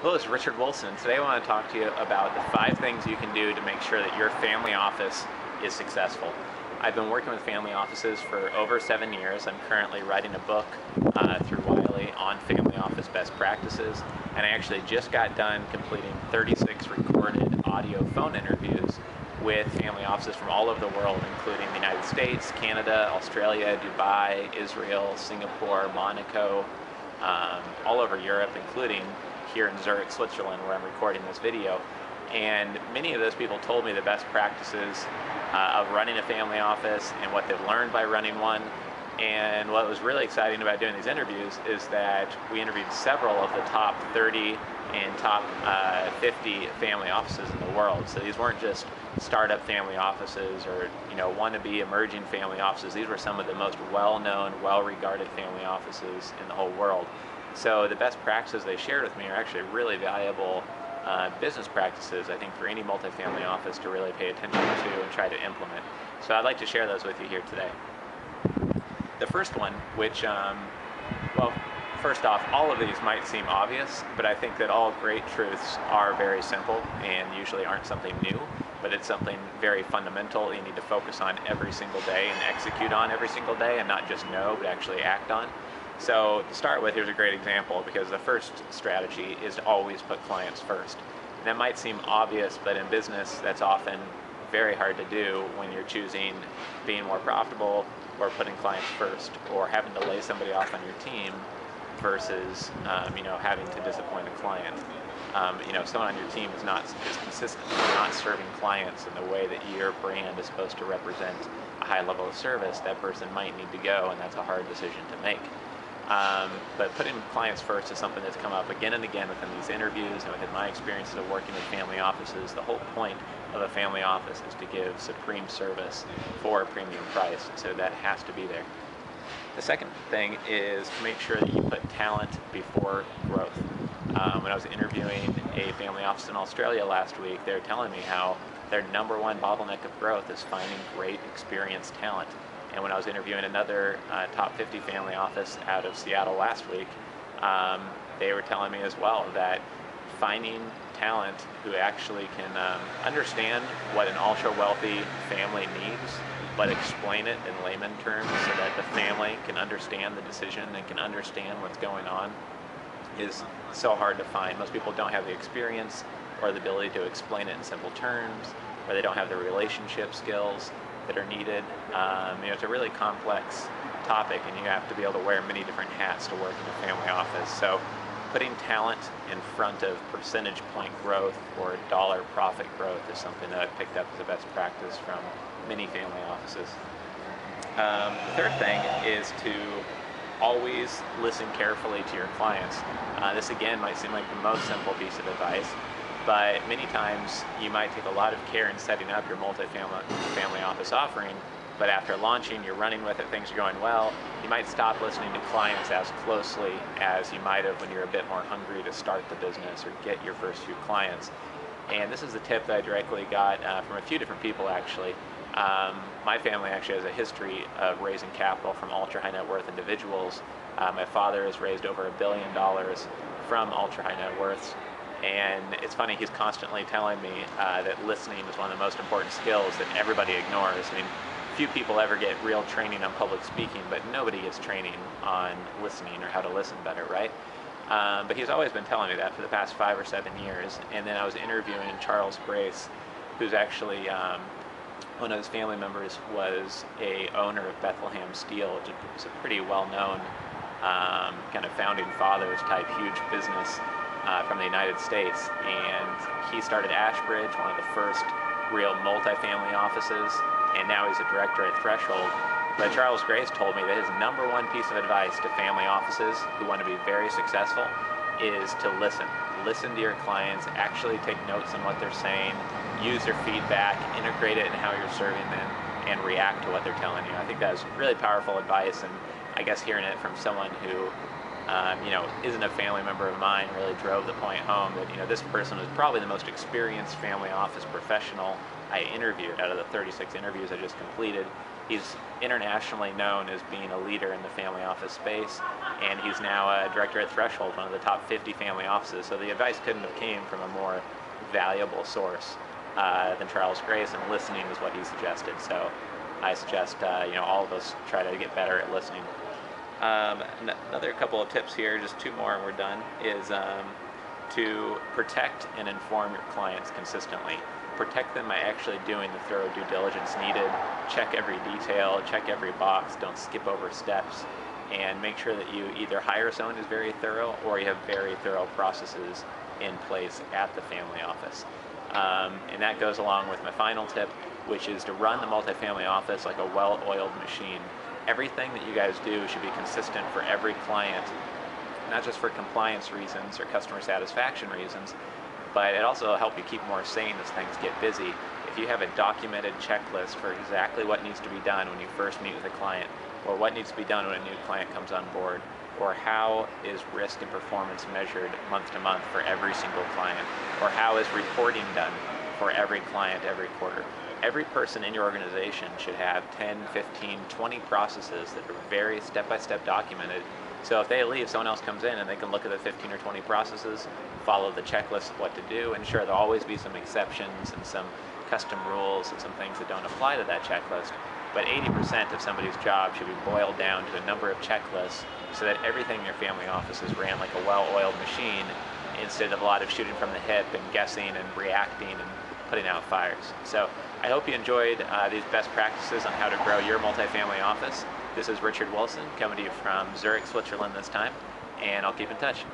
Hello, it's Richard Wilson. Today I want to talk to you about the 5 things you can do to make sure that your family office is successful. I've been working with family offices for over 7 years. I'm currently writing a book through Wiley on family office best practices, and I actually just got done completing 36 recorded audio phone interviews with family offices from all over the world, including the United States, Canada, Australia, Dubai, Israel, Singapore, Monaco, all over Europe, including here in Zurich, Switzerland, where I'm recording this video. And many of those people told me the best practices of running a family office and what they've learned by running one. And what was really exciting about doing these interviews is that we interviewed several of the top 30 and top 50 family offices in the world. So these weren't just startup family offices or wannabe emerging family offices. These were some of the most well-known, well-regarded family offices in the whole world. So the best practices they shared with me are actually really valuable business practices, I think, for any multifamily office to really pay attention to and try to implement. So I'd like to share those with you here today. The first one, which, well, first off, all of these might seem obvious, but I think that all great truths are very simple and usually aren't something new, but it's something very fundamental you need to focus on every single day and execute on every single day, and not just know, but actually act on. So to start with, here's a great example, because the first strategy is to always put clients first. And that might seem obvious, but in business, that's often very hard to do when you're choosing being more profitable or putting clients first, or having to lay somebody off on your team versus having to disappoint a client. Someone on your team is consistently not serving clients in the way that your brand is supposed to represent a high level of service. That person might need to go, and that's a hard decision to make. But putting clients first is something that's come up again and again within these interviews and within my experiences of working with family offices. The whole point of a family office is to give supreme service for a premium price, so that has to be there. The second thing is to make sure that you put talent before growth. When I was interviewing a family office in Australia last week, they were telling me how their #1 bottleneck of growth is finding great, experienced talent. And when I was interviewing another top 50 family office out of Seattle last week, they were telling me as well that finding talent who actually can understand what an ultra-wealthy family needs, but explain it in layman terms so that the family can understand the decision and can understand what's going on, is so hard to find. Most people don't have the experience or the ability to explain it in simple terms, or they don't have the relationship skills that are needed. It's a really complex topic, and you have to be able to wear many different hats to work in a family office. So putting talent in front of percentage point growth or dollar profit growth is something that I've picked up as a best practice from many family offices. The third thing is to always listen carefully to your clients. This again might seem like the most simple piece of advice, but many times you might take a lot of care in setting up your multifamily office offering, but after launching, you're running with it, things are going well, you might stop listening to clients as closely as you might have when you're a bit more hungry to start the business or get your first few clients. And this is a tip that I directly got from a few different people, actually. My family actually has a history of raising capital from ultra high net worth individuals. My father has raised over $1 billion from ultra high net worths. And it's funny, he's constantly telling me that listening is one of the most important skills that everybody ignores. I mean, few people ever get real training on public speaking, but nobody gets training on listening or how to listen better, right? But he's always been telling me that for the past 5 or 7 years. And then I was interviewing Charles Grace, who's actually one of his family members was a owner of Bethlehem Steel, which is a pretty well-known kind of founding fathers type huge business from the United States. And he started Ashbridge, one of the first real multifamily offices, and now he's a director at Threshold. But Charles Grace told me that his #1 piece of advice to family offices who want to be very successful is to listen. Listen to your clients, actually take notes on what they're saying, use their feedback, integrate it in how you're serving them, and react to what they're telling you. I think that was really powerful advice, and I guess hearing it from someone who isn't a family member of mine really drove the point home that, this person was probably the most experienced family office professional I interviewed out of the 36 interviews I just completed. He's internationally known as being a leader in the family office space, and he's now a director at Threshold, one of the top 50 family offices. So the advice couldn't have came from a more valuable source than Charles Grace, and listening is what he suggested. So I suggest all of us try to get better at listening. Another couple of tips here, just two more and we're done, is to protect and inform your clients consistently. Protect them by actually doing the thorough due diligence needed. Check every detail, check every box, don't skip over steps, and make sure that you either hire someone who's very thorough or you have very thorough processes in place at the family office. And that goes along with my final tip, which is to run the multifamily office like a well-oiled machine. Everything that you guys do should be consistent for every client, not just for compliance reasons or customer satisfaction reasons, but it also will help you keep more sane as things get busy. If you have a documented checklist for exactly what needs to be done when you first meet with a client, or what needs to be done when a new client comes on board, or how is risk and performance measured month to month for every single client, or how is reporting done for every client every quarter. Every person in your organization should have 10, 15, 20 processes that are very step-by-step documented. So if they leave, someone else comes in and they can look at the 15 or 20 processes, follow the checklist of what to do, and sure, there'll always be some exceptions and some custom rules and some things that don't apply to that checklist. But 80% of somebody's job should be boiled down to a number of checklists so that everything in your family office is ran like a well-oiled machine instead of a lot of shooting from the hip and guessing and reacting and putting out fires. So I hope you enjoyed these best practices on how to grow your multifamily office. This is Richard Wilson coming to you from Zurich, Switzerland this time, and I'll keep in touch.